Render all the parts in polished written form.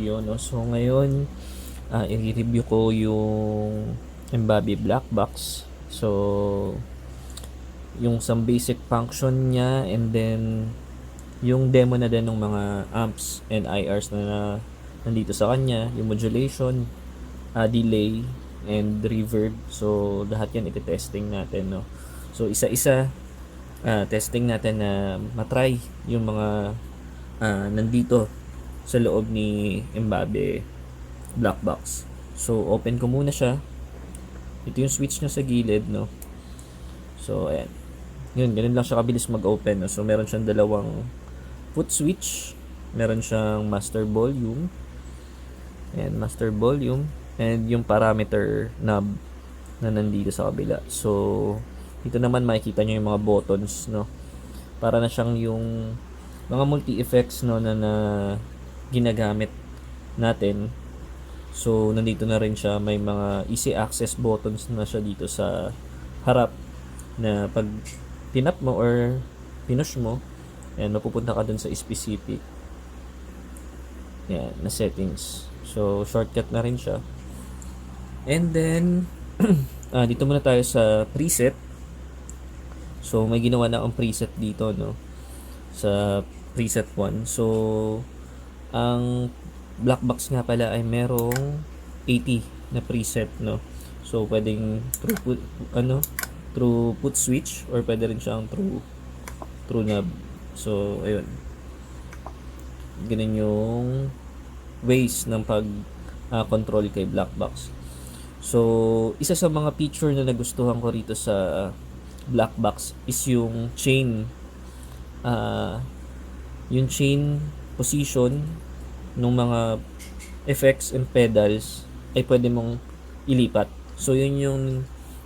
Yun, no? So ngayon, i-review ko yung Embabi Black Box. So, yung some basic function niya, and then yung demo na din ng mga amps and IRs na nandito sa kanya, yung modulation, delay, and reverb. So, lahat yan iti-testing natin, no? So, isa-isa, testing natin na matry yung mga nandito sa loob ni Embabe Black Box. So, open ko muna siya. Ito yung switch niya sa gilid, no? So, ayan. Yun, ganun lang siya kabilis mag-open, no? So, meron siyang dalawang foot switch. Meron siyang master volume. Ayan, master volume. And yung parameter knob na nandito sa kabila. So, dito naman makikita nyo yung mga buttons, no? Para na siyang yung mga multi-effects, no, na ginagamit natin. So, nandito na rin siya. May mga easy access buttons na siya dito sa harap na pag tinap mo or pinush mo, and mapupunta ka dun sa specific yan, na settings. So, shortcut na rin siya. And then, dito muna tayo sa preset. So, may ginawa na akong preset dito, no? Sa preset 1. So, ang black box nga pala ay merong 80 na preset, no? So, pwedeng through put switch, or pwede rin siyang through knob. So, ayun. Ganun yung ways ng pag control kay black box. So, isa sa mga feature na nagustuhan ko rito sa black box is yung chain position ng mga effects and pedals ay pwede mong ilipat. So, yun yung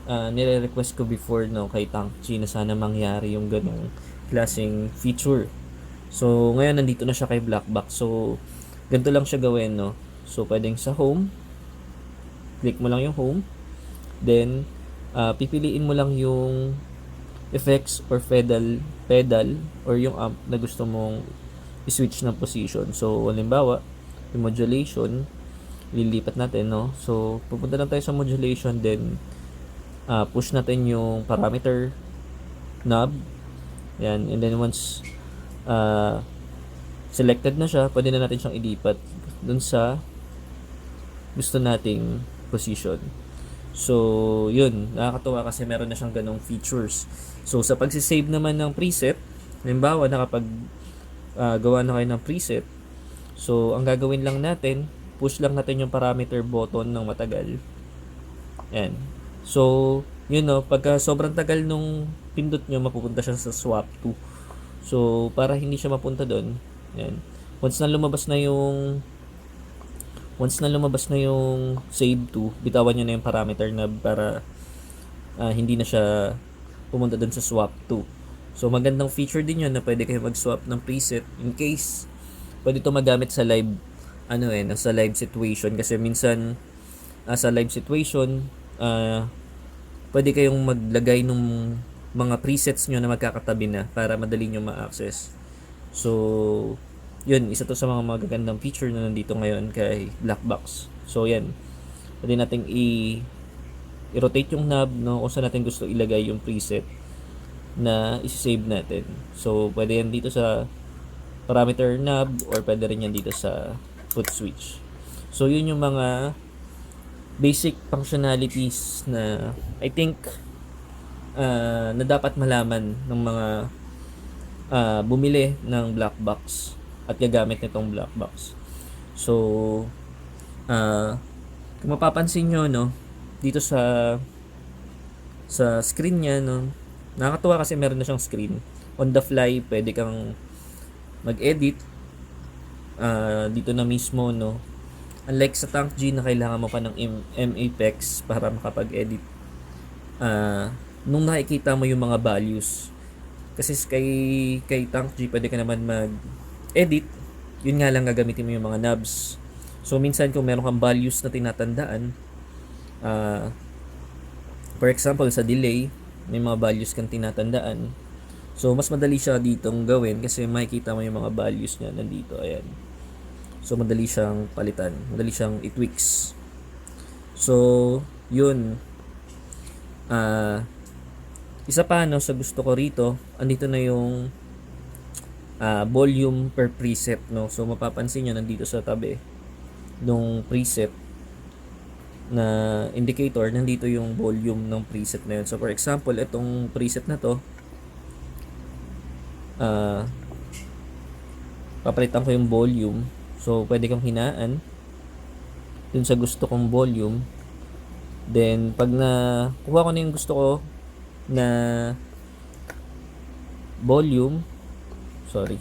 nire-request ko before, no, kay Tangchi, na sana mangyari yung ganong klaseng feature. So, ngayon nandito na siya kay black box. So, ganito lang siya gawin, no. So, pwedeng sa home, click mo lang yung home, then pipiliin mo lang yung effects or pedal or yung amp na gusto mong i-switch ng position. So, halimbawa, yung modulation, lilipat natin, no? So, pupunta lang tayo sa modulation, then push natin yung parameter knob. Yan, and then once selected na siya, pwede na natin siyang ilipat dun sa gusto nating position. So, yun, nakakatuwa kasi meron na siyang ganong features. So, sa pagsisave naman ng preset, halimbawa, nakapag gawa na kayo ng preset, so, ang gagawin lang natin, push lang natin yung parameter button ng matagal. Yan. So, yun, no, pagka sobrang tagal nung pindot nyo, mapupunta siya sa swap to. So, para hindi siya mapunta doon, yan. Once na lumabas na yung save to, bitawan nyo na yung parameter na para hindi na siya pumunta doon sa swap to. So, magandang feature din yun na pwede kayo mag-swap ng preset in case pwede ito magamit sa live sa live situation, kasi minsan sa live situation pwede kayong maglagay ng mga presets nyo na magkakatabi na para madali nyo ma-access. So, yun, isa to sa mga magagandang feature na nandito ngayon kay black box. So, yan. Pwede nating i-rotate yung knob, no, kung saan natin gusto ilagay yung preset na isi-save natin. So, pwede yan dito sa parameter knob, or pwede rin yan dito sa foot switch. So, yun yung mga basic functionalities na I think na dapat malaman ng mga bumili ng black box at gagamit nitong black box. So, kung mapapansin nyo, no, dito sa screen niya, no, nakakatuwa kasi meron na siyang screen. On the fly, pwede kang mag-edit dito na mismo, no. Unlike sa Tank G na kailangan mo pa ng M-Apex para makapag-edit. Nung nakikita mo yung mga values, kasi kay Tank G pwede ka naman mag-edit, yun nga lang gagamitin mo yung mga knobs. So, minsan kung meron kang values na tinatandaan, for example, sa delay, may mga values kang tinatandaan. So, mas madali siya ditong gawin kasi makikita mo yung mga values niya nandito. Ayan. So, madali siyang palitan. Madali siyang i-tweaks. So, yun. Isa pa, no, sa gusto ko rito, andito na yung volume per preset, no. So, mapapansin nyo, nandito sa tabi, nung preset na indicator, nandito yung volume ng preset na yun. So, for example, itong preset na to, papalitan ko yung volume. So, pwede kang hinaan dun sa gusto kong volume. Then, pag kuha ko na yung gusto ko na volume, sorry.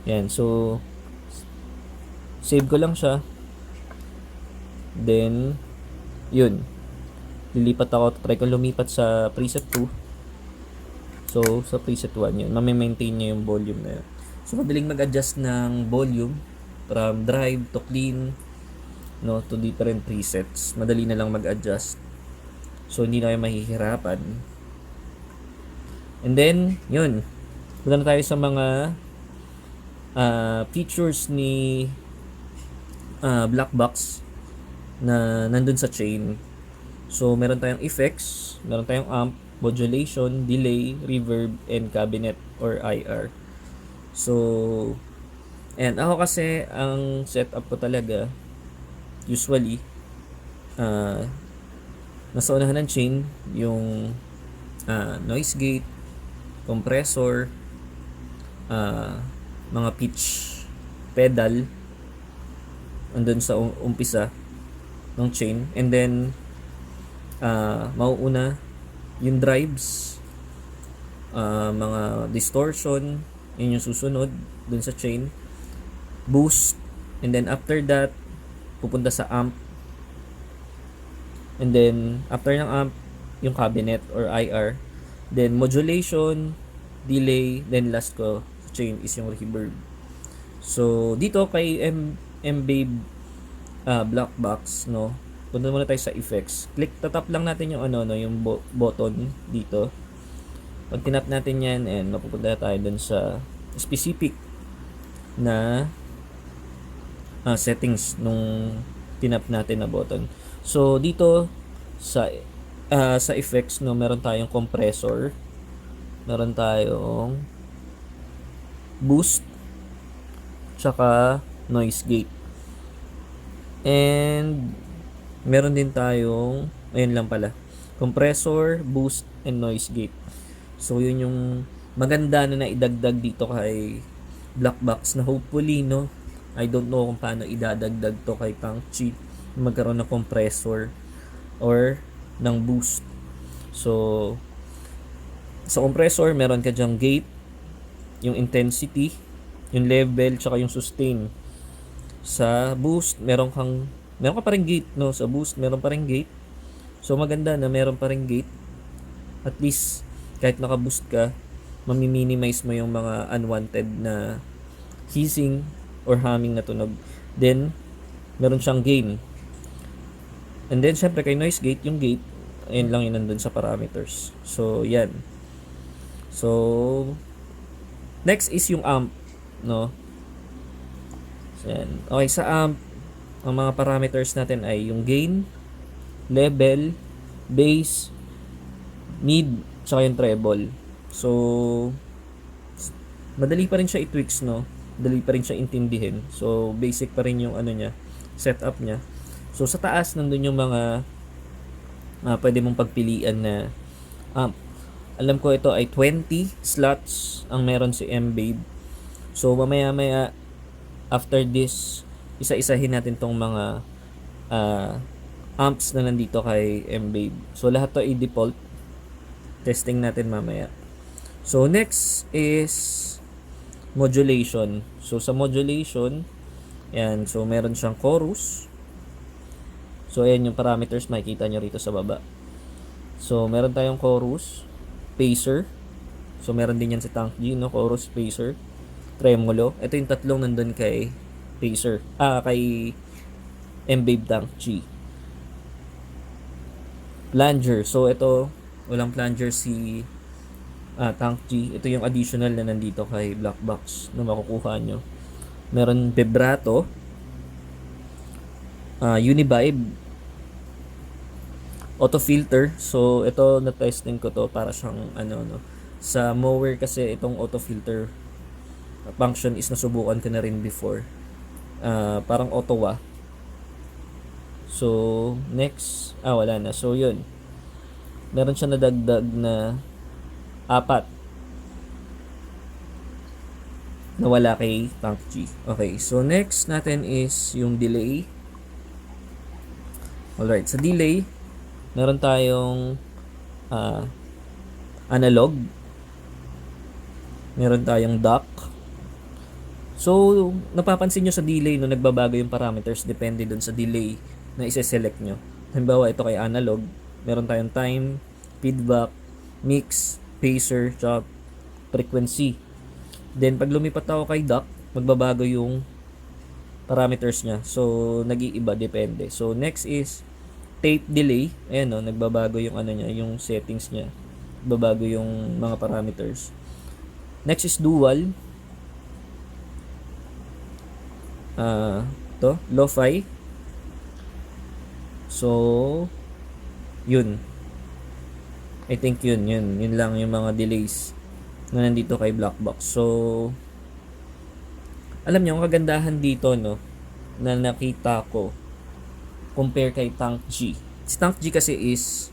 Yan, so, save ko lang siya. Then, yun. Lilipat ako, try ko lumipat sa preset 2. So, sa preset 1 yun, mami-maintain niya yung volume na yun. So, madaling mag-adjust ng volume from drive to clean, no, to different presets. Madali na lang mag-adjust. So, hindi na kayo mahihirapan. And then, yun. Punta na tayo sa mga features ni black box na nandun sa chain. So, meron tayong effects, meron tayong amp, modulation, delay, reverb, and cabinet or IR. So, and ako kasi, ang setup ko talaga, usually, nasa unahan ng chain, yung noise gate, compressor, mga pitch pedal, andun sa umpisa ng chain. And then, mauuna yung drives, mga distortion, yun yung susunod dun sa chain, boost, and then after that pupunta sa amp, and then after ng amp yung cabinet or IR, then modulation, delay, then last ko sa chain is yung reverb. So dito kay M-Babe black box, no, punta muna tayo sa effects. Tatap lang natin yung yung button dito. Pag tinap natin yan, and mapupunta tayo dun sa specific na settings nung tinap natin na button. So, dito sa effects, no, meron tayong compressor, meron tayong boost, tsaka noise gate. And meron din tayong, ayun lang pala, compressor, boost, and noise gate. So, yun yung maganda na idagdag dito kay black box na hopefully, no, I don't know kung paano idadagdag to kay Tang-Chi, magkaroon ng compressor or ng boost. So, sa compressor, meron ka dyang gate, yung intensity, yung level, tsaka yung sustain. Sa boost, meron ka pa rin gate, no? Sa boost, meron pa rin gate. So, maganda na meron pa rin gate. At least, kahit naka-boost ka, mami-minimize mo yung mga unwanted na hissing or humming na tunog. Then, meron siyang gain. And then, syempre, kay noise gate, yung gate, ayun lang yun nandun sa parameters. So, yan. So, next is yung amp, no? So, yan. Okay, sa amp, ang mga parameters natin ay yung gain, level, bass, mid, tsaka yung treble. So, madali pa rin siya i-tweaks, no? Madali pa rin siya intindihin. So, basic pa rin yung niya, setup niya. So, sa taas, nandun yung mga pwede mong pagpilian na amp. Alam ko ito ay 20 slots ang meron si M-Babe. So, mamaya-maya, after this, isa-isahin natin tong mga amps na nandito kay M-Babe. So, lahat to ay default. Testing natin mamaya. So, next is modulation. So, sa modulation, yan. So, meron siyang chorus. So, ayan yung parameters. Makikita nyo rito sa baba. So, meron tayong chorus, pacer. So, meron din yan si Tang-Chi, no? Chorus, pacer, tremolo. Ito yung tatlong nandun kay pacer. Kay M-Babe Tang-Chi. Flanger. So, ito, walang flanger si Tang-Chi. Ito yung additional na nandito kay black box na makukuha nyo. meron vibrato, univibe, auto filter. So ito na testing ko to para siyang ano no. Sa mower kasi itong auto filter function is nasubukan ko na rin before. Parang auto. So next, wala na. So yun. Meron siya nadagdag na 4 na wala kay Tank G. Okay, so next natin is yung delay. Alright, sa delay, meron tayong analog, meron tayong DUC. So, napapansin nyo sa delay no, nagbabago yung parameters depende dun sa delay na isa-select nyo. Halimbawa, ito kay analog, meron tayong time, feedback, mix, pacer, chop, frequency. Then, pag lumipat ako kay DUC, magbabago yung parameters niya. So, nag-iiba, depende. So, next is tape delay. Ayan no, nagbabago yung ano niya, yung settings niya. Nagbabago yung mga parameters. Next is dual. Lo-fi. So, yun. I think yun lang yung mga delays na nandito kay Blackbox. So, alam niyo, ang kagandahan dito, no, na nakita ko, compare kay Tank G. Si Tank G kasi is,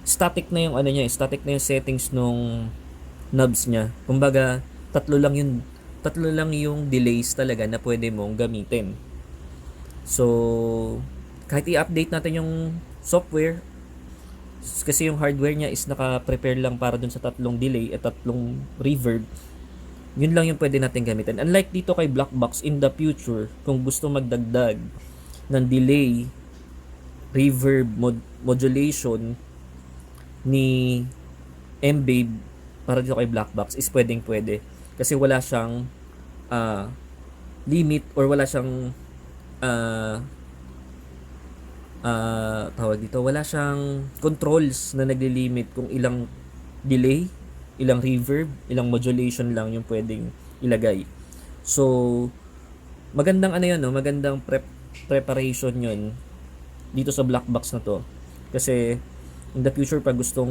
static na yung ano niya, static na yung settings nung knobs niya. Kumbaga, tatlo lang yung delays talaga na pwede mong gamitin. So, kahit i-update natin yung software, kasi yung hardware niya is naka-prepare lang para dun sa tatlong delay at tatlong reverb, yun lang yung pwede natin gamitin. Unlike dito kay Blackbox, in the future, kung gusto magdagdag ng delay, reverb, modulation ni M-Babe para dito kay Blackbox is pwede. Kasi wala siyang limit or wala siyang tawag dito, wala siyang controls na naglilimit kung ilang delay, ilang reverb, ilang modulation lang yung pwedeng ilagay. So, magandang ano yun, no? Magandang preparation yun dito sa Blackbox na to. Kasi, in the future, pag gustong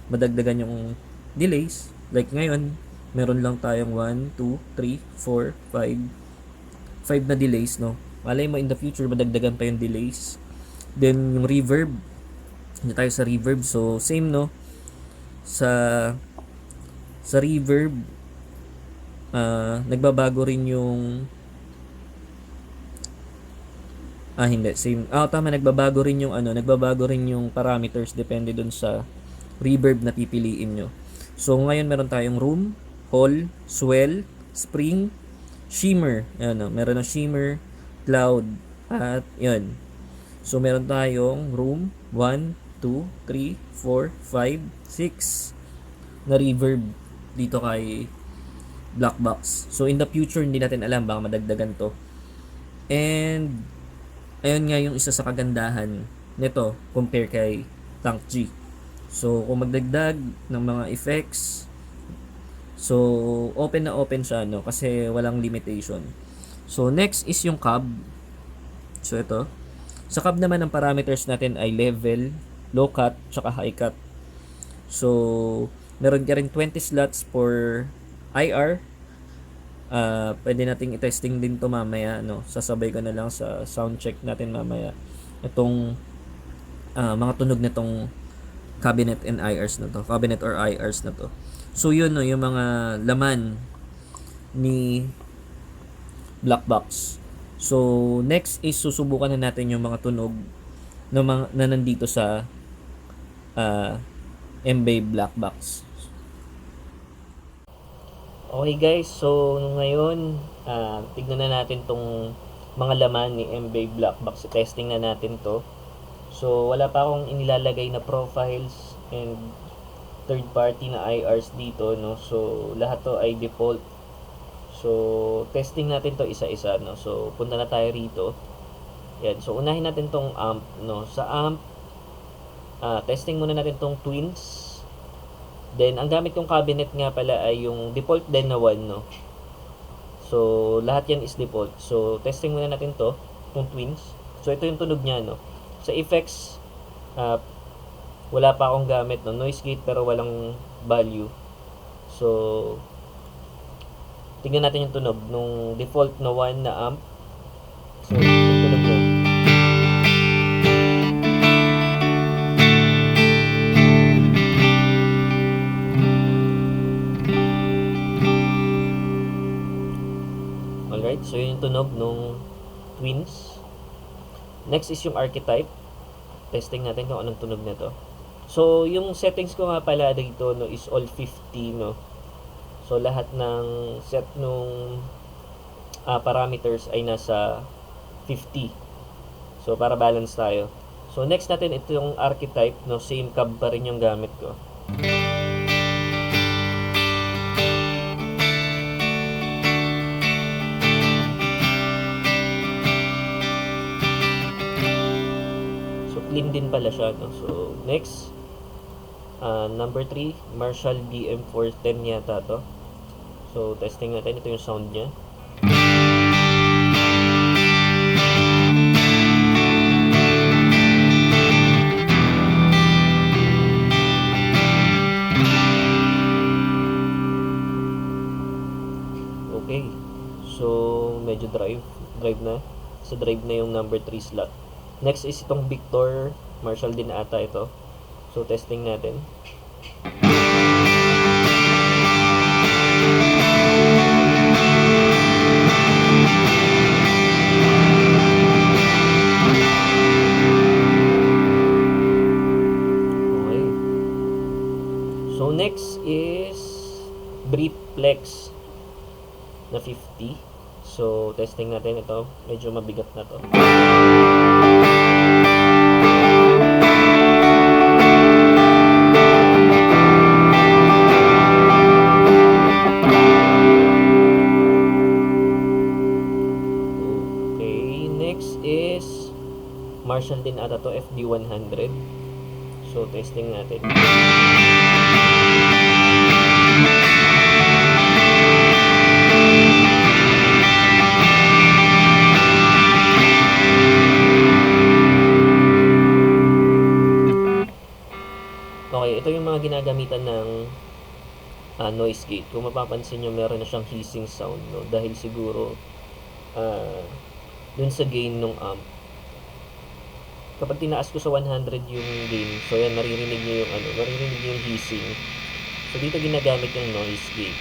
madagdagan yung delays, like ngayon, meron lang tayong 1, 2, 3, 4, 5 na delays, no? Malay mo in the future, madagdagan pa yung delays. Then, yung reverb, hindi tayo sa reverb. So, same, no? Sa reverb, nagbabago rin yung hindi, same. Tama, nagbabago rin yung parameters depende dun sa reverb na pipiliin nyo. So, ngayon meron tayong room, hall, swell, spring, shimmer. Ayan, no? Meron ng shimmer, cloud, at yun. So, meron tayong room, 1, 2, 3, 4, 5, 6 na reverb dito kay Blackbox. So, in the future, hindi natin alam, baka madagdagan to. And, ayun nga yung isa sa kagandahan nito compare kay Tank G. So, kung magdagdag ng mga effects, so, open na open siya, no? Kasi walang limitation. So, next is yung cab. So, ito. Sa cab naman, ang parameters natin ay level, low cut, tsaka high cut. So, meron ka rin 20 slots for IR. Pwede nating i-testing din to mamaya, no? Sasabay ko na lang sa sound check natin mamaya. Itong mga tunog nitong cabinet and IRs na to. Cabinet or IRs na to. So, yun, no? Yung mga laman ni Blackbox. So, next is susubukan na natin yung mga tunog na nandito sa M-Babe Blackbox. Okay guys, so ngayon tignan na natin tong mga laman ni M-Babe Blackbox. Testing na natin to. So, wala pa akong inilalagay na profiles and third party na IRs dito, no? So, lahat to ay default. So, testing natin to isa-isa, no? So, punta na tayo rito. Yan. So, unahin natin tong amp, no? Sa amp, testing muna natin tong twins. Then, ang gamit kong cabinet nga pala ay yung default din na 1, no? So, lahat yan is default. So, testing muna natin to, itong twins. So, ito yung tunog niya, no? Sa effects, wala pa akong gamit, no? Noise gate pero walang value. So, tingnan natin yung tunog nung default na 1 na amp. So, yung tunog niya. Alright, so yun yung tunog nung twins. Next is yung archetype. Testing natin kung anong tunog na to. So, yung settings ko nga pala dito, no, is all 50, no. So, lahat ng set nung parameters ay nasa 50. So, para balance tayo. So, next natin ito yung archetype, no. Same cab pa rin yung gamit ko. Clean din pala siya, no? So, next, number 3, Marshall BM410 yata to. So, testing natin. Ito yung sound niya. Okay. So, medyo drive na. Sa drive na yung number 3 slot. Next is itong Victor. Marshall din ata ito. So, testing natin. Okay. So, next is Brieflex na 50. So, testing natin ito. Medyo mabigat na to. Marshall din ata to, FD100. So, testing natin. Okay, ito yung mga ginagamitan ng noise gate. Kung mapapansin nyo, meron na siyang hissing sound, no? Dahil siguro dun sa gain ng amp. Kapag tinaas ko sa 100 yung gain, so yan, maririnig nyo yung maririnig nyo yung hissing. So, dito ginagamit yung noise gate.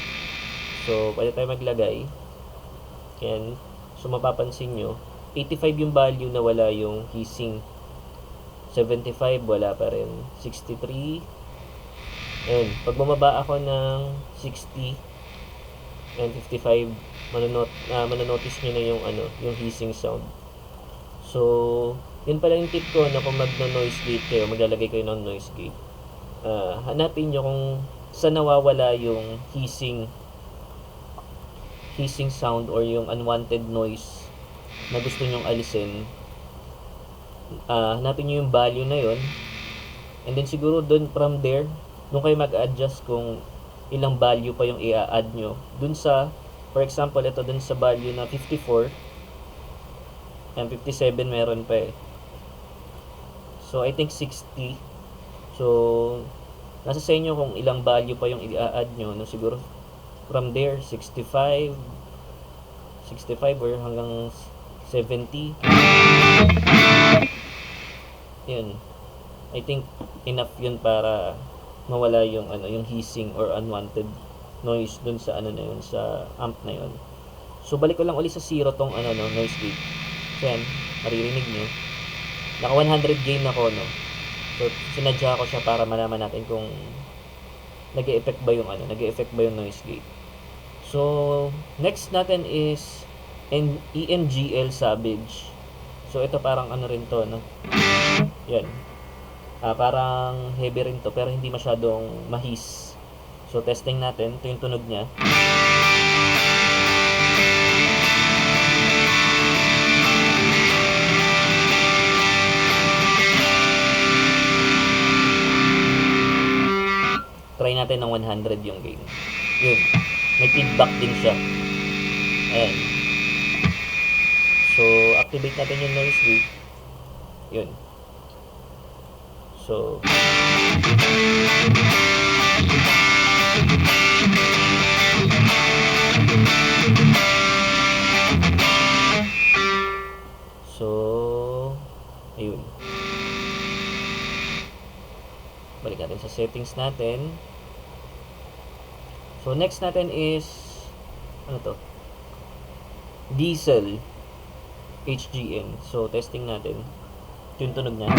So, pwede tayo maglagay. Yan. So, mapapansin nyo, 85 yung value na wala yung hissing. 75, wala pa rin. 63. And, pag bumaba ako ng 60 and 55, mananotice nyo na yung, yung hissing sound. So, yun pala yung tip ko na kung magno-noise gate kayo, maglalagay kayo ng noise gate. Hanapin nyo kung saan nawawala yung hissing sound or yung unwanted noise na gusto nyong alisin. Hanapin nyo yung value na yun. And then siguro dun from there, dun kayo mag-adjust kung ilang value pa yung i-add nyo. Dun sa, for example, ito dun sa value na 54 and 57 meron pa eh. So, I think 60. So, nasa sa inyo kung ilang value pa yung i-add nyo. No? Siguro, from there, 65 or hanggang 70. Yun. I think, enough yun para mawala yung, yung hissing or unwanted noise dun sa, na yun, sa amp na yun. So, balik ko lang ulit sa 0 tong, noise gate. So, yan, maririnig nyo. Naka 100 gain ako, no. So, sinadya ko siya para malaman natin kung nag-e-effect ba yung noise gate. So, next natin is EMGL Savage. So, ito parang rin to, no. Yan. Parang heavy rin to, pero hindi masyadong mahis. So, testing natin. Ito yung tunog niya. Try natin ng 100 yung gain. Yun. May feedback din siya. Ayan. So, activate natin yung noise gate. Yun. So, ayun. Balik natin sa settings natin. So, next natin is, ano to? Diesel HGN. So, testing natin. Ito yung tunog niya.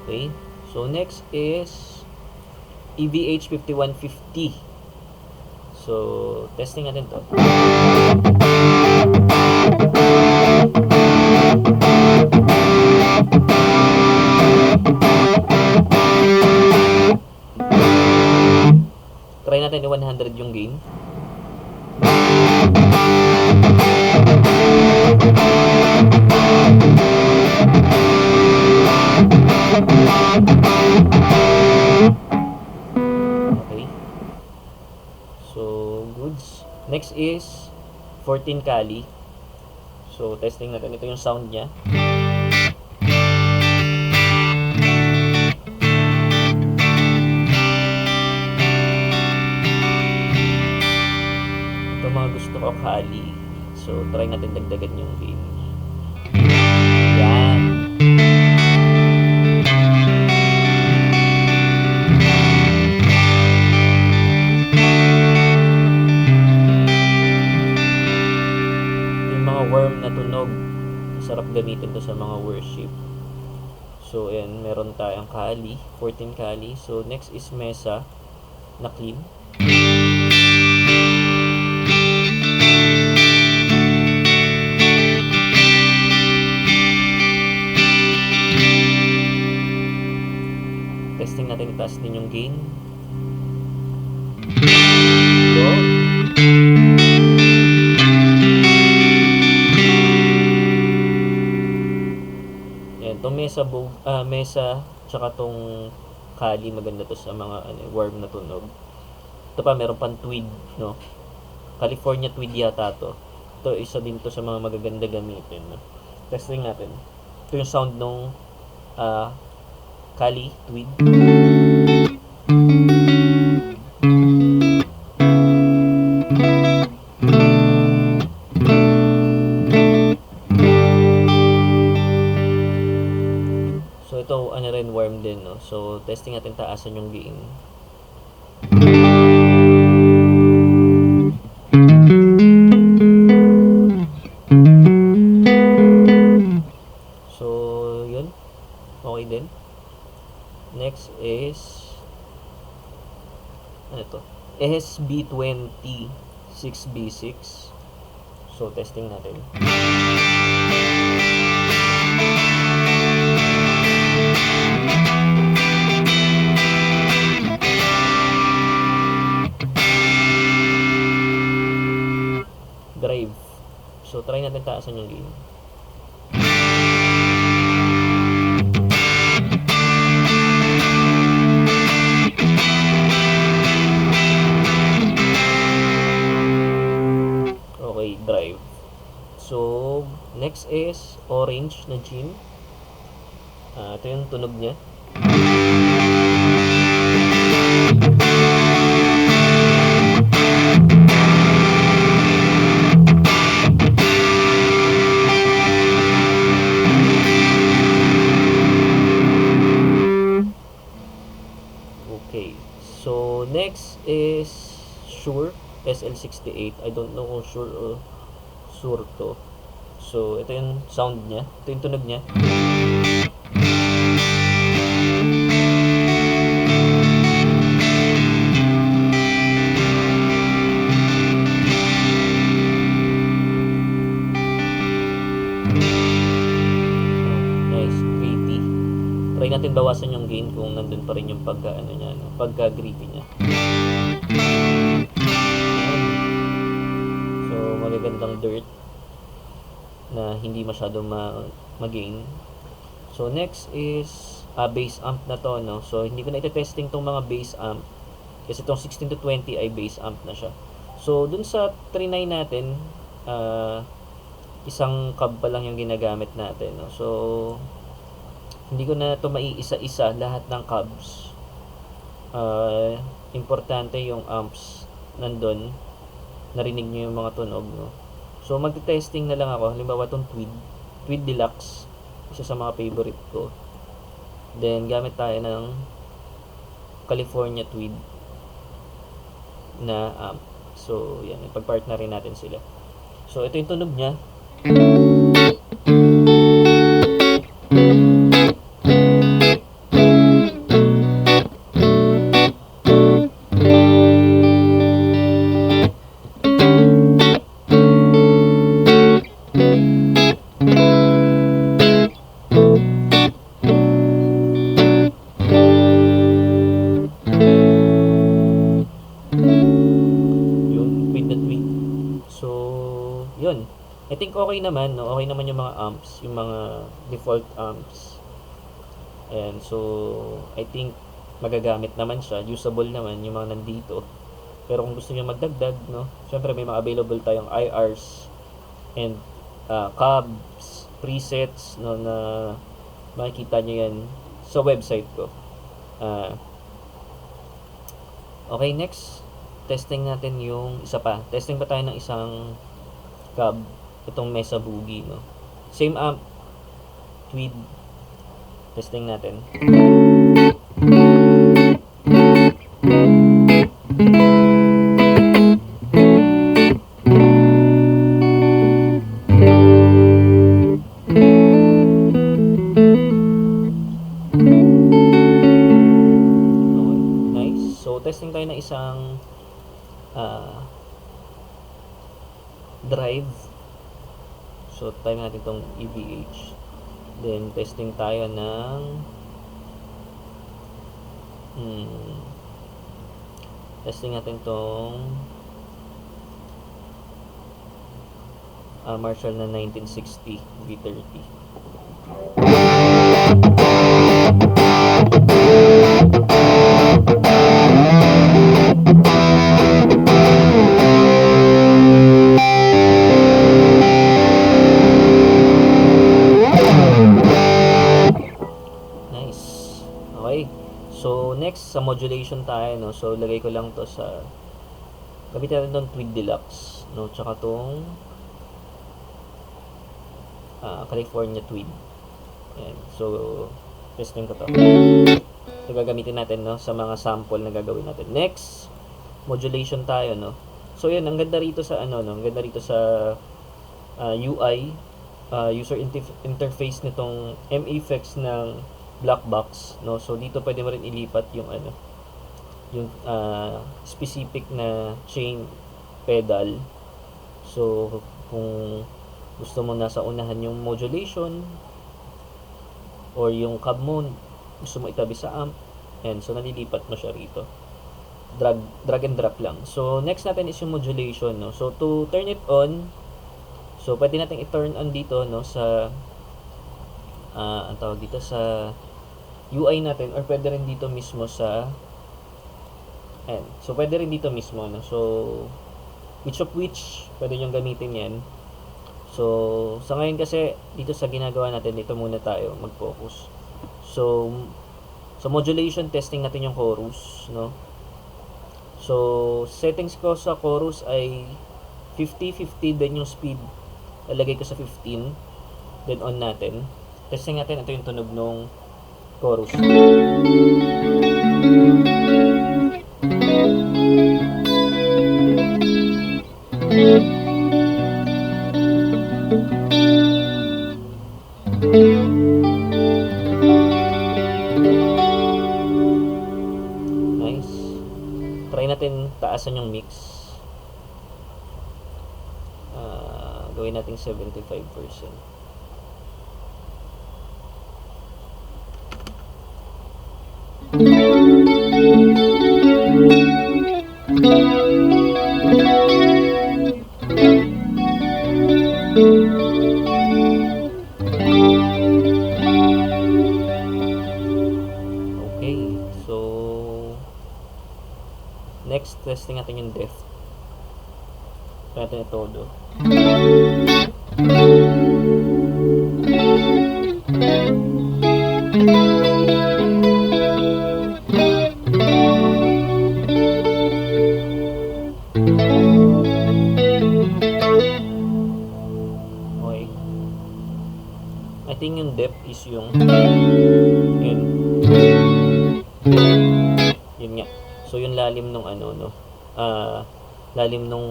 Okay. So, next is EVH 5150. So, testing natin to. Try natin yung 100 yung gain. Okay. So, goods. Next is 14 Kali. So, testing natin. Ito yung sound niya. Ito mga gusto ko Kali. So, try natin dagdagan yung gain. Yan. Worm na tunog. Sarap gamitin to sa mga worship. So, ayan, meron tayong Kali, 14 Kali. So, next is Mesa na clean. Testing natin, itaas din yung gain. Go! Itong mesa tsaka tong Kali, maganda to sa mga warm na tunog. Ito pa, meron pang tweed, no? California tweed yata to. Ito, isa din to sa mga magaganda gamitin, no? Testing natin. Ito yung sound nung Kali tweed. Ito, ano rin, warm din, no? So, testing natin taasan yung gain. So, yun. Okay din. Next is, ano to? SB20 6B6. So, testing natin. Drive. So, try natin taasan yung gain. Okay, drive. So, next is orange na gin. Ito yung tunog niya. Okay. So, next is Shure SL68. I don't know kung Shure o Shure to. So, ito yung sound niya. Ito yung tunog niya. Nice, gritty. Try natin bawasan yung gain kung nandun pa rin yung pagka-gritty niya. So, magagandang dirt. na hindi masyado ma-gain. So next is base amp na to, no. So hindi ko na ite-testing tong mga base amp kasi itong 16 to 20 ay base amp na siya. So dun sa 39 natin, isang cab pa lang yung ginagamit natin, no. So hindi ko na to maiisa-isa lahat ng cabs. Importante yung amps nandun, narinig nyo yung mga tunog, no. So magte-testing na lang ako. Halimbawa itong Tweed Deluxe, isa sa mga favorite ko. Then gamit tayo ng California Tweed na amp. So yan, ipag-part na rin natin sila. So ito yung tunog niya. Yun. I think okay naman, no? Okay naman yung mga amps, yung mga default amps. Ayan, so I think magagamit naman siya, usable naman yung mga nandito. Pero kung gusto niyo magdagdag, no? Syempre may mga available tayong IRs and cabs, presets, no, na makikita niyo yan sa website ko. Okay, next testing natin yung isa pa. Testing pa tayo ng isang cab, itong Mesa Boogie, no. Same amp, Tweed. Testing natin. Nice. So testing tayo ng isang drive. So tayo natin itong EVH. Then testing tayo ng testing natin itong Marshall na 1960 V30. So next sa modulation tayo, no. So lagay ko lang to sa gamitin natin tong Tweed Deluxe, no, tsaka tong California Tweed. Ayan. So testing ko to. Ito gagamitin natin, no, sa mga sample na gagawin natin. Next, modulation tayo, no. So yun, ang ganda rito sa ano, no, ang ganda rito sa UI, user interface nitong MA-Effects ng black box, no. So dito pwede mo rin ilipat yung ano, yung specific na chain pedal. So kung gusto mo nasa unahan yung modulation or yung cab mo gusto mo itabi sa amp, and so nalilipat mo siya rito. Drag and drop lang. So next natin is yung modulation, no. So to turn it on, so pwede natin i-turn on dito, no, sa ang tawag dito sa UI natin, or pwede rin dito mismo sa so pwede rin dito mismo, no. So which of which pwede nyo gamitin yan. So sa ngayon kasi dito sa ginagawa natin, dito muna tayo mag-focus. So modulation, testing natin yung chorus, no. So settings ko sa chorus ay 50-50, then yung speed lalagay ko sa 15, then on natin. Testing natin, ito yung tunog nung chorus. Nice. Try natin taasan yung mix. Gawin natin 75%. Okay, so next, testing natin yung depth. Try natin ito todo. Okay. I think yung depth is yung yun. Yun nga. So yung lalim nung ano no. Lalim nung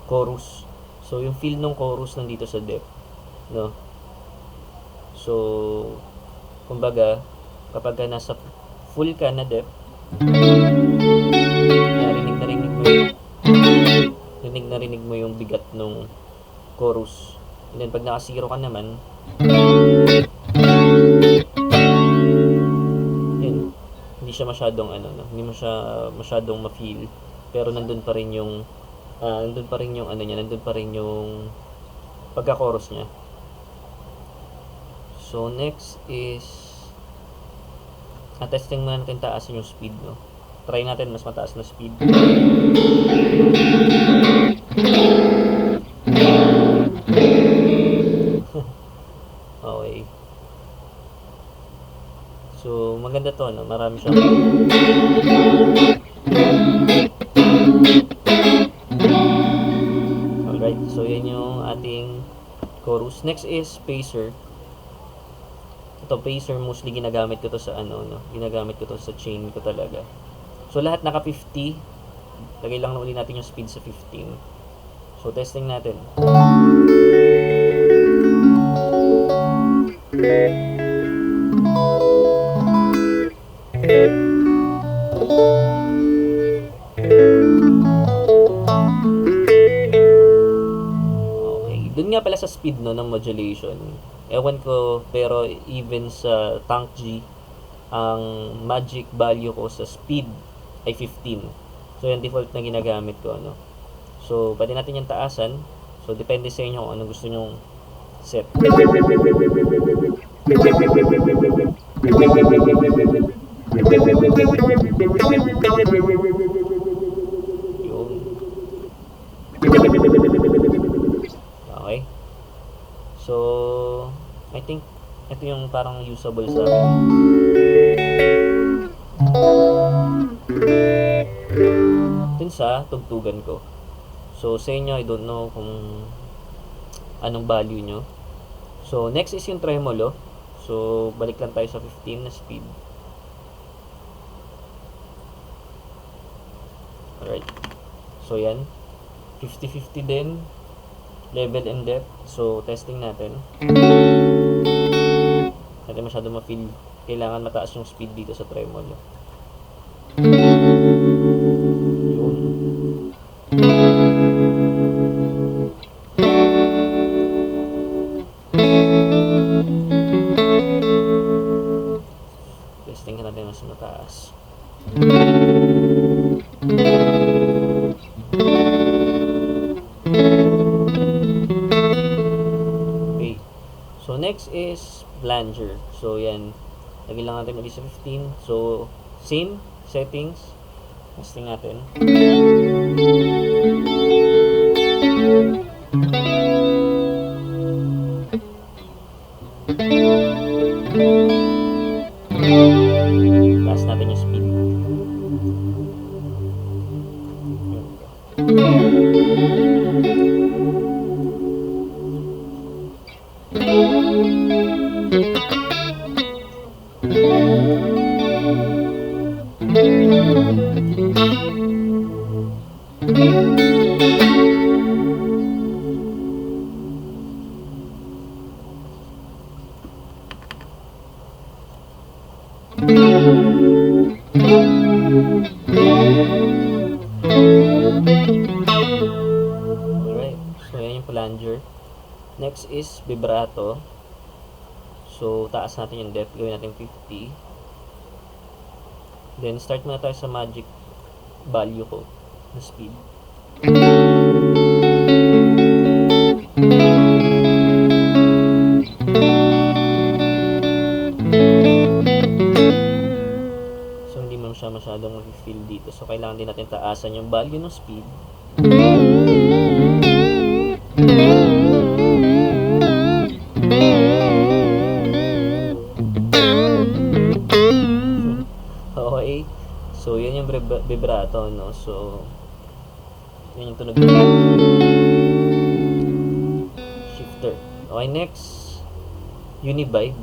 chorus. So yung feel nung chorus nandito sa depth, no. So kumbaga kapag nasa full ka na depth, narinig mo yung bigat nung chorus. And then pag naka zero ka naman, yun, hindi siya masyadong ano no, hindi mo siya masyadong ma-feel, pero nandun pa rin yung ano niya, nandun pa rin yung pagka-chorus niya. So next is testing muna natin taasin yung speed, no. Try natin mas mataas na speed. Okay. So maganda to, no. Marami siyang alright, so yan yung ating chorus. Next is spacer. Ito, pacer, mostly ginagamit ko to sa ano, no? Ginagamit ko to sa chain ko talaga. So, lahat naka 50. Lagay lang na uli natin yung speed sa 15. So, testing natin. Okay. Dun nga pala sa speed, no, ng modulation. Ewan ko, pero even sa Tank G, ang magic value ko sa speed ay 15. So, yung default na ginagamit ko, ano. So, pwede natin yung taasan. So, depende sa inyo kung anong gusto nyong set. Yung. Okay. So, I think ito yung parang usable sa akin. Dun sa tugtugan ko. So, sa inyo, I don't know kung anong value nyo. So, next is yung tremolo. So, balik lang tayo sa 15 na speed. Alright. So, yan. 50-50 din. Level and depth. So, testing natin. Hindi masyado ma-feel. Kailangan mataas yung speed dito sa tremolo. Yun. Testing natin mas mataas. Okay. So, next is flanger. So, yan. Lagyan lang natin ulit sa 15. So, same settings. Testing natin. Taas natin yung speed. Alright, so yan yung flanger. Next is vibrato. So, taas natin yung depth. Gawin natin 50. Then, start muna tayo sa magic value ko na speed. mo siya masyadong feel dito. So, kailangan din natin taasan yung value ng speed. Okay. So, yan yung vibrato, no? So, yan yung tunog. Shifter. Okay, next. Univibe.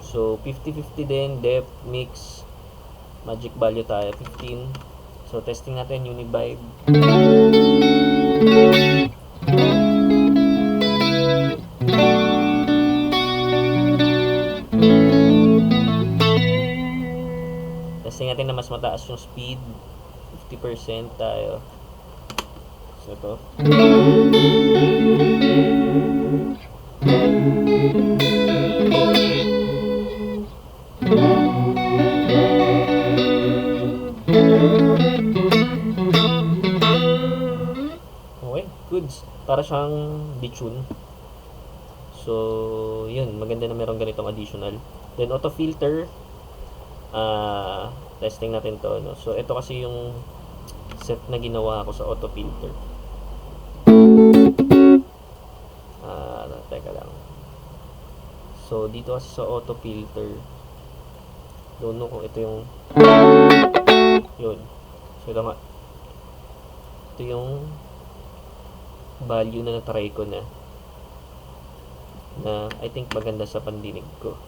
So, 50-50 din. Depth, mix. Magic value tayo. 15. So, testing natin Univibe. Testing natin na mas mataas yung speed. 50% tayo. So, ito. Okay, goods. Para siyang detune. So, yun. Maganda na meron ganitong additional. Then, auto filter. Testing natin to, no? So, ito kasi yung set na ginawa ko sa auto filter. Teka lang. So, dito kasi sa auto filter, don't know kung ito yung yun. So, ito nga. Ito yung value na natry ko na I think maganda sa pandinig ko.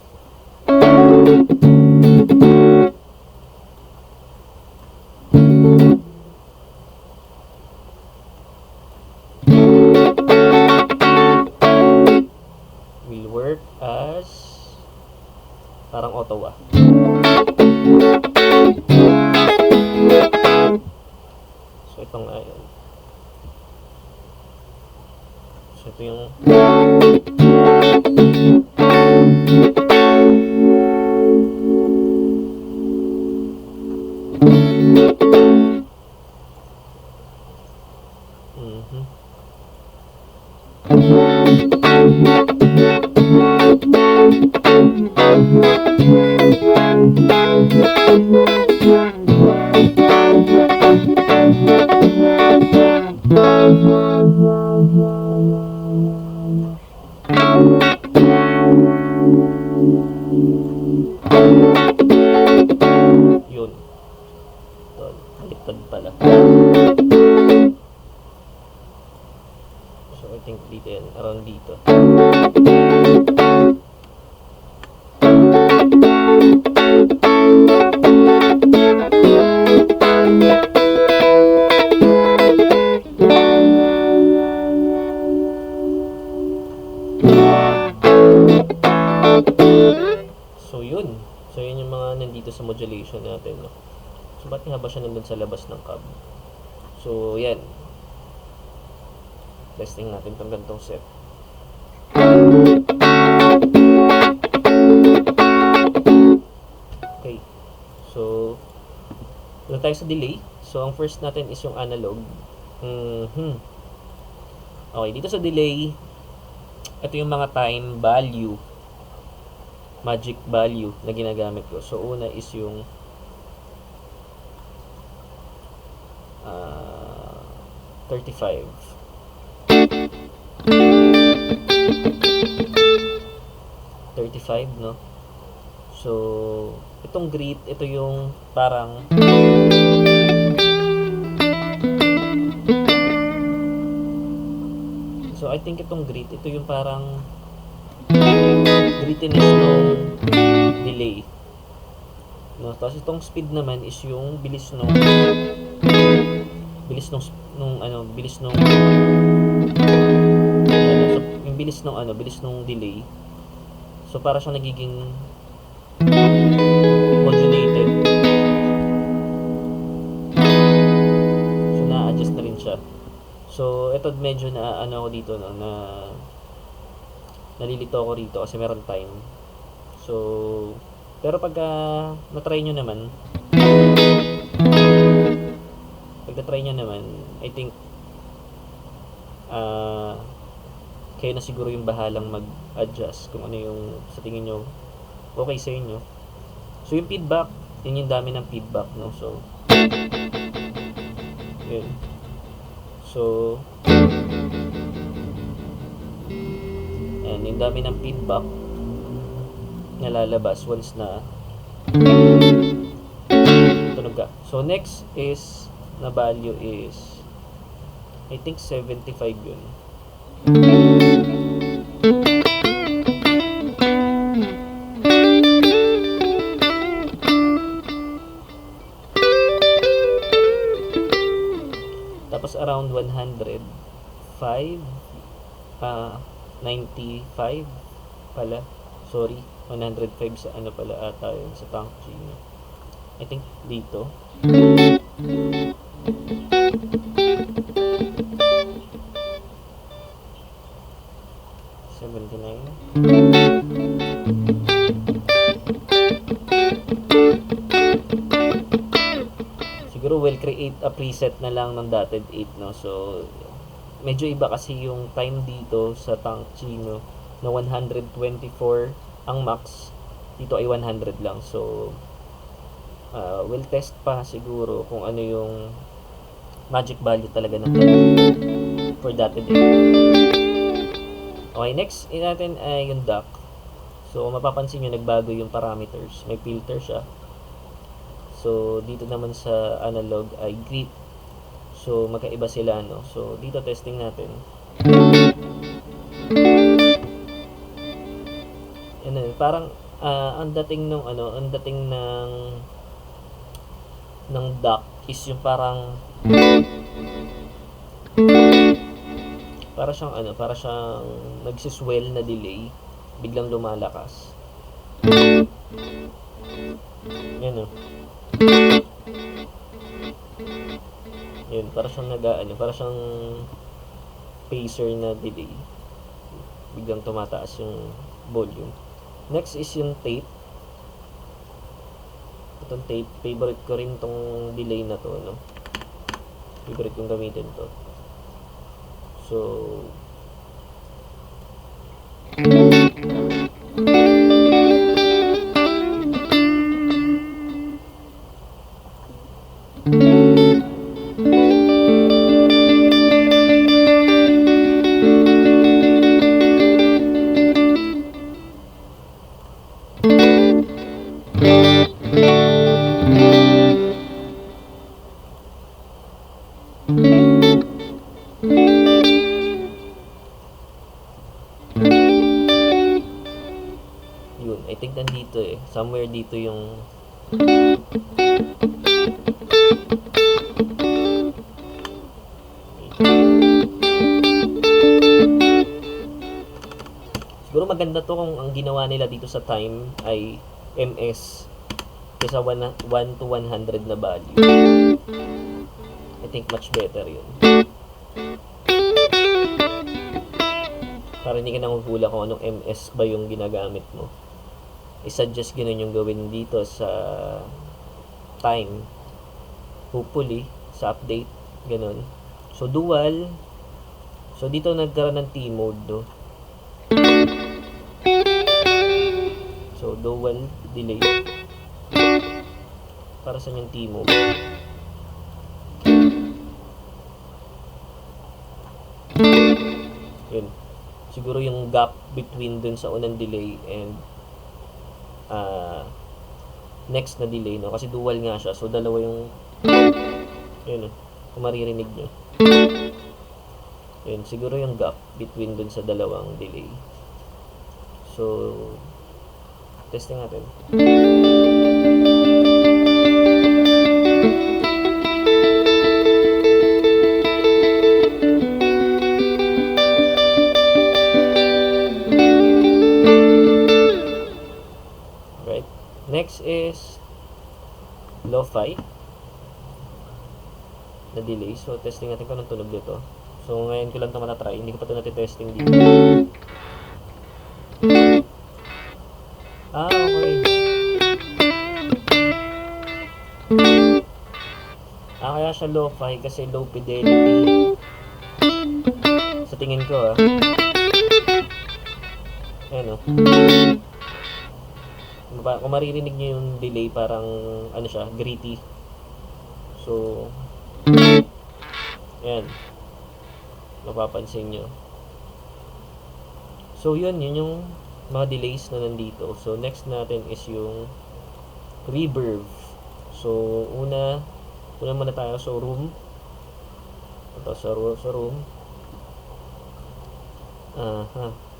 Will work as parang Ottawa. So, ito nga yun. So, ito yung yun. Ito, baliktad pala. So, I think dito yan, around dito. So, yun. So, yun yung mga nandito sa modulation natin, no? So, ba't nga ba siya nandun sa labas ng cab? So, yan. Testing natin itong gantong set. Okay. So, doon tayo sa delay. So, ang first natin is yung analog. Okay, dito sa delay, ito yung mga time value, magic value na ginagamit ko. So, una is yung 35. No? So, itong grit, ito yung parang so, I think itong grit, ito yung parang grittiness ng delay. No? Tapos itong speed naman is yung bilis nung so, yung bilis nung delay. So, para siyang nagiging modulated. So, na-adjust na rin siya. So, ito medyo na ako dito, no, na nalilito ako rito kasi meron time. So, pero pagka na-try nyo naman, I think kayo na siguro yung bahalang mag-adjust kung ano yung sa tingin nyo okay sa inyo. So, yung feedback, Yun yung dami ng feedback, no? So, yun. So, and yung dami ng feedback na lalabas once na tunog ka. So, next is, na value is, I think 75 yun. Tapos around 105, 95 pala. Sorry, 105 sa ano pala ata yun, sa tank G. I think dito. Siguro we'll create a preset na lang ng dotted 8, no? So, medyo iba kasi yung time dito sa tank G, no? Na 124 ang max. Dito ay 100 lang. So, we'll test pa siguro kung ano yung magic value talaga ng for dotted 8. Okay, next natin ay yung DAC. So, mapapansin nyo, nagbago yung parameters. May filter siya. So, dito naman sa analog ay grip. So, magkaiba sila, no? So, dito testing natin. Ano, parang ang dating ng DAC is yung parang para siyang nagsiswell na delay, biglang lumalakas. Yan, yun, para siyang para siyang pacer na delay, biglang tumataas yung volume. Next is yung tape. Itong tape, favorite ko rin tong delay na to, no? Favorite kong gamitin to. So, yun, I think nandito somewhere dito yung siguro maganda to kung ang ginawa nila dito sa time ay MS kaysa 1 to 100 na value. I think much better yun. Para hindi ka nanguhula kung anong MS ba yung ginagamit mo. I-suggest ganun yung gawin dito sa time. Hopefully, sa update, ganun. So, dual. So, dito nagkaroon ng T-mode, no? So, dual delay. Para sa yung T-mode. Yun. Siguro yung gap between dun sa unang delay and next na delay, no? Kasi dual nga siya. So, dalawa yung yun, kung maririnig nyo. Yun, siguro yung gap between dun sa dalawang delay. So, testing natin. Next is lo-fi na delay. So, testing natin kung anong tunog dito. So, ngayon ko lang ito matatry. Hindi ko pa ito natin-testing dito. Okay. Kaya siya lo-fi kasi low fidelity. Sa tingin ko, Ayan, Kung maririnig nyo yung delay, parang ano siya, gritty. So, ayan. Mapapansin nyo. So, yun yung mga delays na nandito. So, next natin is yung reverb. So, una muna tayo sa room. Ito, sa room. Aha.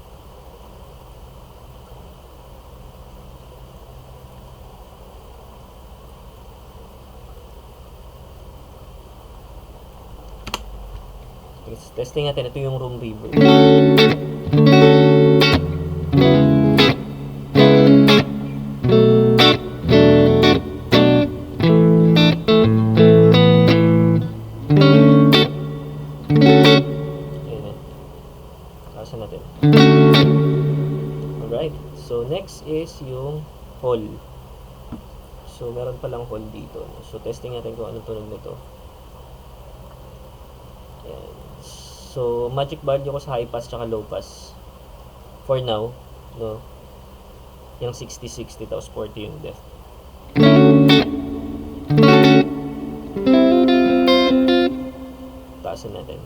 Testing natin. Ito yung room reverb. Taasan natin. Alright. So, next is yung hall. So, meron palang hall dito. So, testing natin kung anong tunog nito. Ayan. So, magic value ko sa high pass tsaka low pass. For now, no? Yung 60-60 tapos 40 yung depth. Taasan natin.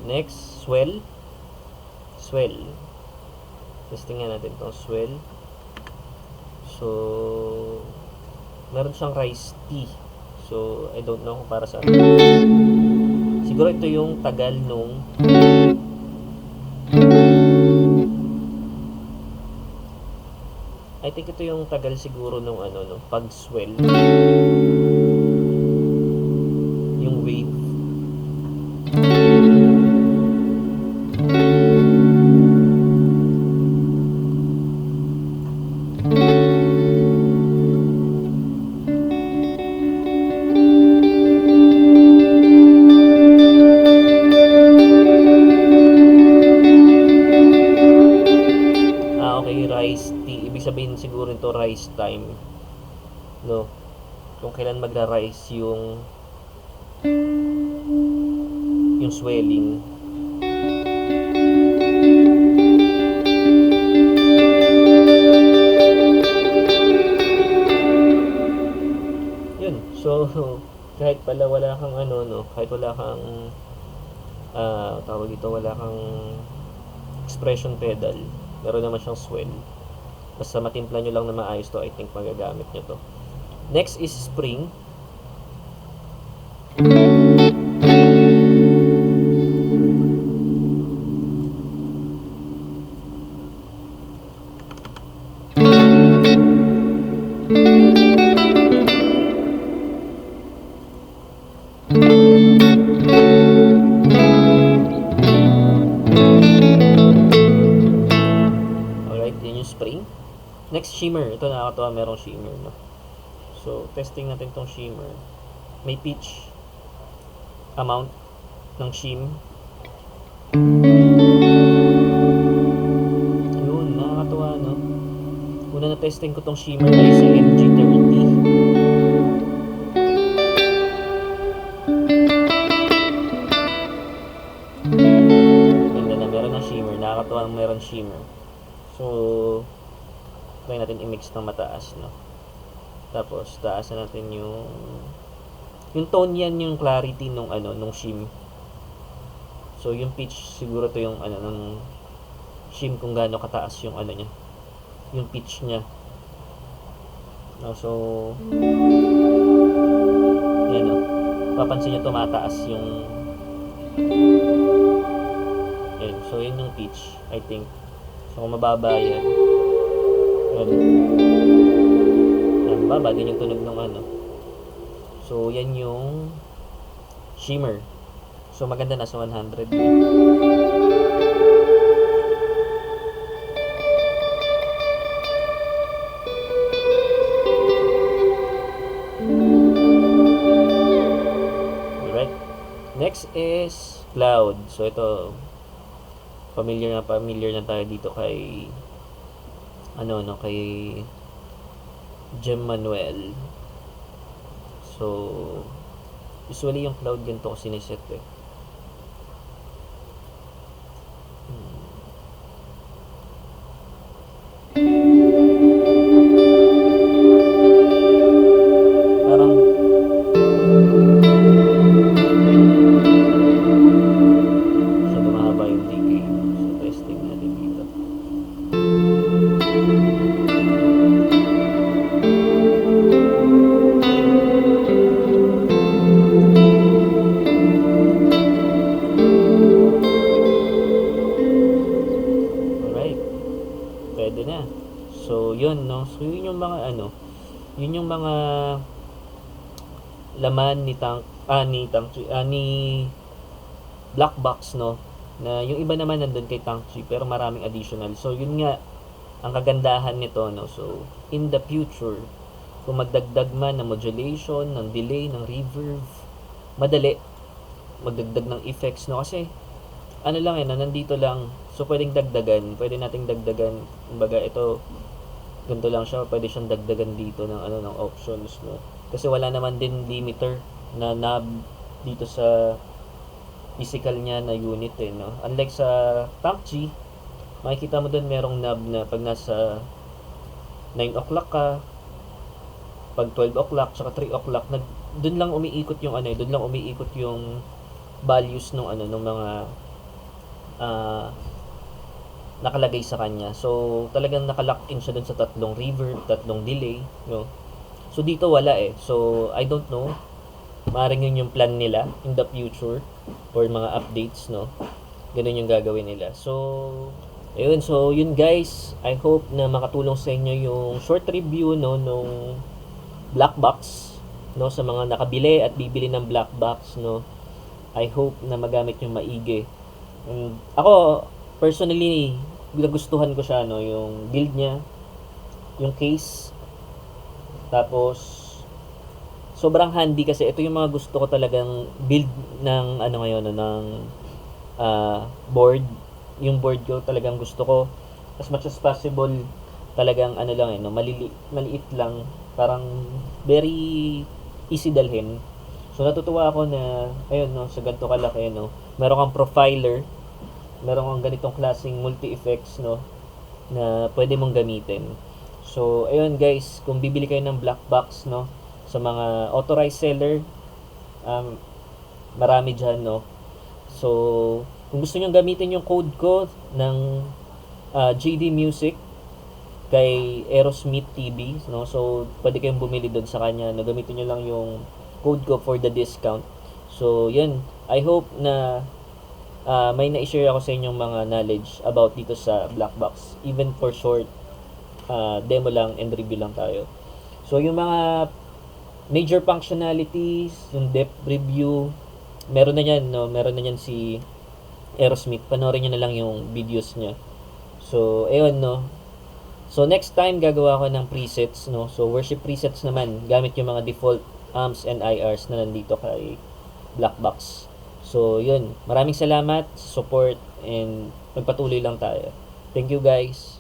Next, swell. Testing nga natin itong swell. So, meron siyang rise T. So, I don't know kung para sa siguro ito yung tagal nung I think ito yung tagal siguro nung pag-swell. Yung wave. Rise T, ibig sabihin siguro ito rise time, no? Kung kailan magra-rise yung swelling. Yun. So, kahit pala wala kang kahit wala kang tawag ito, wala kang expression pedal, meron naman siyang swell. Basta matimpla nyo lang na maayos to, I think magagamit nyo to. Next is spring. Next, shimmer. Ito nakakatawa, merong shimmer, no? So, testing natin tong shimmer. May pitch amount ng shim. Yun, nakakatawa, no? Una na testing ko tong shimmer ay sa MG30. Ganda na, meron ng shimmer. Nakakatawa meron shimmer. So, try natin i-mix ng mataas, no? Tapos taasan natin yung tone yan, yung clarity nung nung shim. So yung pitch siguro to yung ng shim, kung gaano kataas yung niya, yung pitch niya. No, so yan, no? Papansin niyo tumataas yung yan. So yun yung pitch, I think. So kung mababa yan, mababa din yung tunog ng So, yan yung shimmer. So, maganda na sa 100. next is cloud. So ito, familiar na tayo dito kay kay Jem Manuel. So usually yung cloud ganito ko siniset eh. Parang masyado mahaba yung decay. So testing natin dito. Alright, pwede na. So yun no. So yun yung mga yun yung mga laman ni Black Box no, na yung iba naman nandun kay Tangchi pero maraming additional. So yun nga ang kagandahan nito no. So in the future, kung magdagdag man ng modulation, ng delay, ng reverb, madali magdagdag ng effects no, kasi lang nandito lang. So pwede nating dagdagan. Kumbaga ito ganito lang siya, pwede siyang dagdagan dito ng ng options no. Kasi wala naman din limiter na knob dito sa physical niya na unit no. Unlike sa Tangchi, makikita mo doon merong knob na pag nasa 9 o'clock ka, pag 12 o'clock, tsaka 3 o'clock, doon lang umiikot yung doon lang umiikot yung values ng ng mga nakalagay sa kanya. So talagang nakalock in siya dun sa tatlong reverb, tatlong delay, no. So dito wala eh. So I don't know. Maaaring yun yung plan nila in the future for mga updates, no. Ganun yung gagawin nila. So ayun, so yun guys. I hope na makatulong sa inyo yung short review no nung Black Box no, sa mga nakabili at bibili ng Black Box no. I hope na magamit yung maigi. Ako personally, nagustuhan ko siya no, yung build niya, yung case. Tapos sobrang handy kasi ito yung mga gusto ko talagang build ng ngayon ng board. Yung board ko talagang gusto ko as much as possible talagang lang no, maliit lang, parang very easy dalhin. So natutuwa ako na ayun no, sa ganito kalaki no, meron kang profiler, meron kang ganitong klaseng multi-effects no, na pwede mong gamitin. So ayun guys, kung bibili kayo ng Black Box no, sa mga authorized seller, marami dyan no. So kung gusto nyo gamitin yung code ko ng JD Music kay Aerosmith TV no, so pwede kayong bumili doon sa kanya no, gamitin nyo lang yung code ko for the discount. So yun, I hope na may na-share ako sa inyong mga knowledge about dito sa Black Box, even for short demo lang and review lang tayo. So yung mga major functionalities, yung depth review, meron na yan si Aerosmith. Panoorin nyo na lang yung videos niya. So ayun no. So next time gagawa ko ng presets no. So worship presets naman gamit yung mga default amps and IRs na nandito kay Black Box. So yun, maraming salamat sa support and magpatuloy lang tayo. Thank you guys.